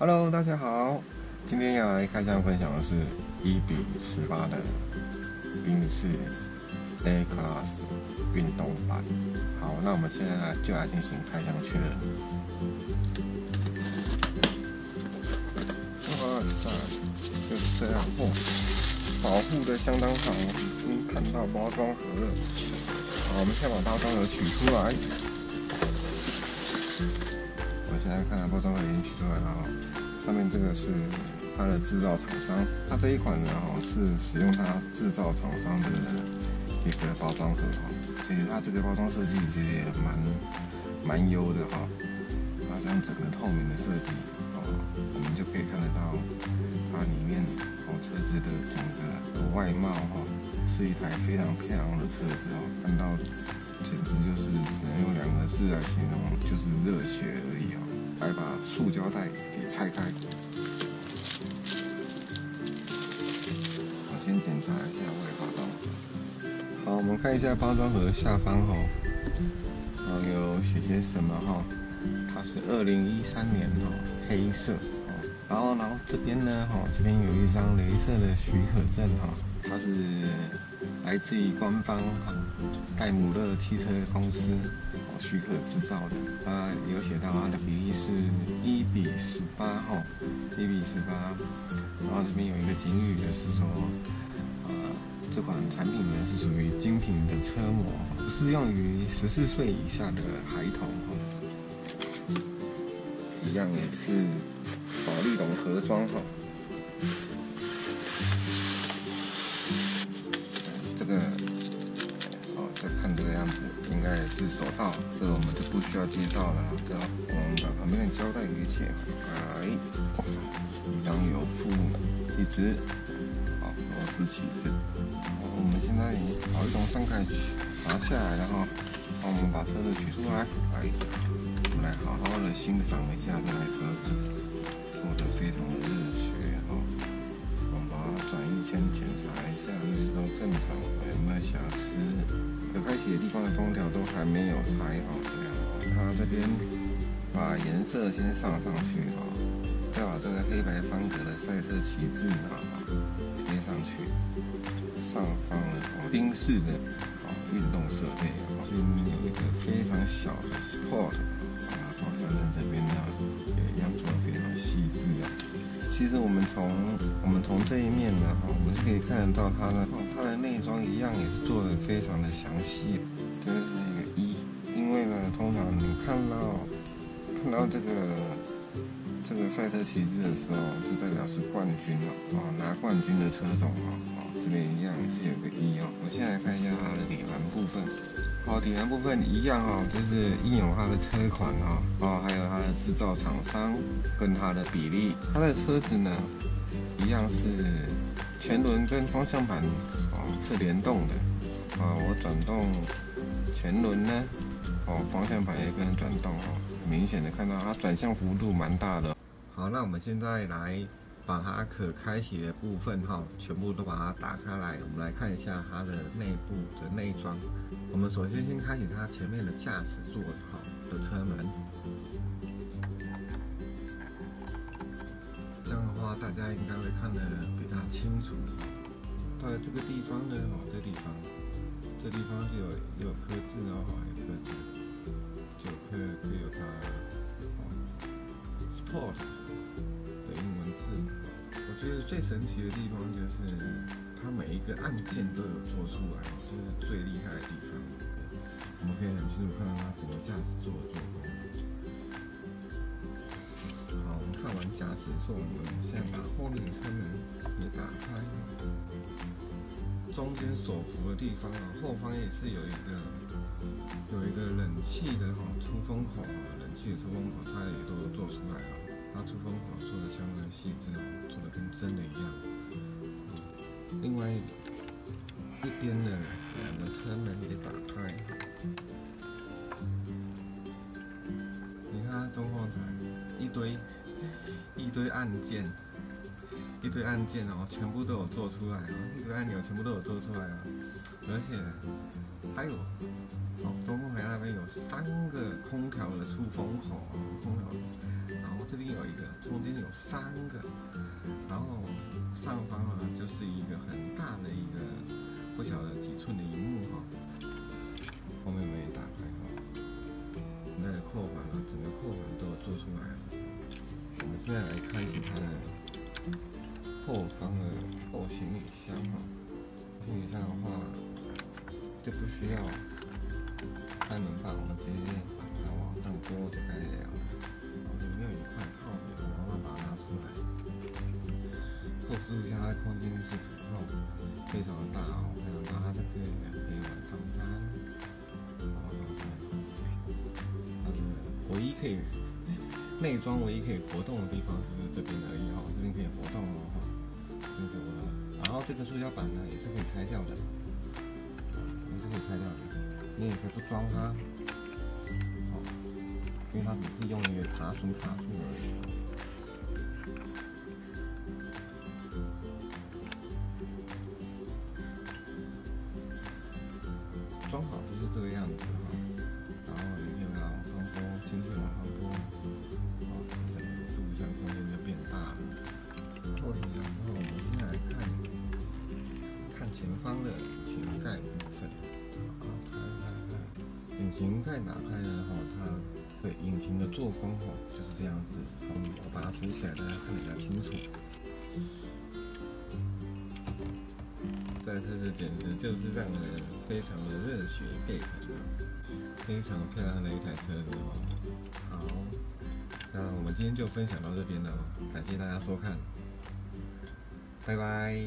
Hello， 大家好，今天要来开箱分享的是1:18的宾士 A Class 运动版。好，那我们现在就来进行开箱确认。哇塞，就是这样哦，保护的相当好，已经看到包装盒了。好，我们先把包装盒取出来。我现在看到包装盒已经取出来了，上面这个是它的制造厂商，它这一款呢是使用它制造厂商的一个包装盒所以它这个包装设计其实也蛮优的它像整个透明的设计我们就可以看得到它里面车子的整个外貌是一台非常漂亮的车子看到简直就是只能用2个字来形容，就是热血而已来把塑胶袋给拆开。我先检查一下外包装。好，我们看一下包装盒下方有写些什么它是2013年黑色然后这边呢这边有一张雷射的许可证它是来自于官方戴姆勒汽车公司许可制造的，它有写到它的比例是1:181:18，然后这边有一个警语的是说，这款产品呢是属于精品的车模，不适用于14岁以下的孩童一样也是保丽龙盒装这个再看这个样子，应该也是手套，这个我们就不需要介绍了。这我们把旁边的胶带给解开，一样有附一只螺丝起子。我们现在保丽龙上盖拿下来了我们把车子取出来，我们来好好的欣赏一下这台车子，做得非常的热血我们把它转一圈检查一下，是都正常，有没有瑕疵？有开启的地方的封条都还没有拆它这边把颜色先上去再把这个黑白方格的赛车旗帜贴上去。上方的宾士的运动设备，这边有一个非常小的 Sport， 方向灯这边呢也一样做得非常细致其实我们从这一面呢我们就可以看得到它的内装一样也是做得非常的详细。这是一个1，因为呢通常你看到这个赛车旗帜的时候，就代表是冠军拿冠军的车种这边一样是有个1我现在看一下它的底盘部分。底盘部分一样就是印有它的车款还有它的制造厂商跟它的比例。它的车子呢，一样是前轮跟方向盘是联动的我转动前轮呢方向盘也跟转动明显的看到它转向幅度蛮大的。好，那我们现在来把它可开启的部分全部都把它打开来，我们来看一下它的内部的内装。我们首先开启它前面的驾驶座的车门，这样的话大家应该会看得比较清楚。到了这个地方呢这地方就有刻字有刻字，就有它Sport 的英文字。我觉得最神奇的地方就是它每一个按键都有做出来，这是最厉害的地方。我们可以很清楚看到它整个驾驶座的做工。好，我们看完驾驶座，我们现在把后面的车门也打开。中间手扶的地方后方也是有一个冷气的出风口冷气的出风口它也都做出来它出风口做的相当细致做的跟真的一样。另外一边的2个车门也打开，你看它中后台一堆按键，全部都有做出来一堆按钮全部都有做出来而且还有中后台那边有3个空调的出风口，然后这边有一个，中间有3个，然后上方呢就是一个很大的一个不晓得几寸的萤幕哈，后面门也打开哈，那个扣环啊，整个扣环都有做出来了。我们现在来开启它的后方的后行李箱哈，行李箱的话就不需要开门把，我们直接把它往上拨就可以了。然后里面有一块靠背，我慢慢把它拿出来。后置一下，它的空间是非常的大哦，非常大，它这个可以玩上山。它的唯一可以内装唯一可以活动的地方就是这边而已哈，这边可以活动哦哈，就是我的。然后这个塑胶板呢也是可以拆掉的，也是可以拆掉的。你也可以不装它，因为它只是用一个卡榫卡住而已。装好就是这个样子哈，然后你可以往上拨，轻轻往上拨，整个储物箱空间就变大了。后行箱之后，我们现在来看前方的引擎盖部分。引擎盖打开了哈，它对引擎的做工哈就是这样子。我把它扶起来，大家看得比较清楚。这简直就是让人非常的热血沸腾的，非常漂亮的一台车子哦。好，那我们今天就分享到这边了，感谢大家收看，拜拜。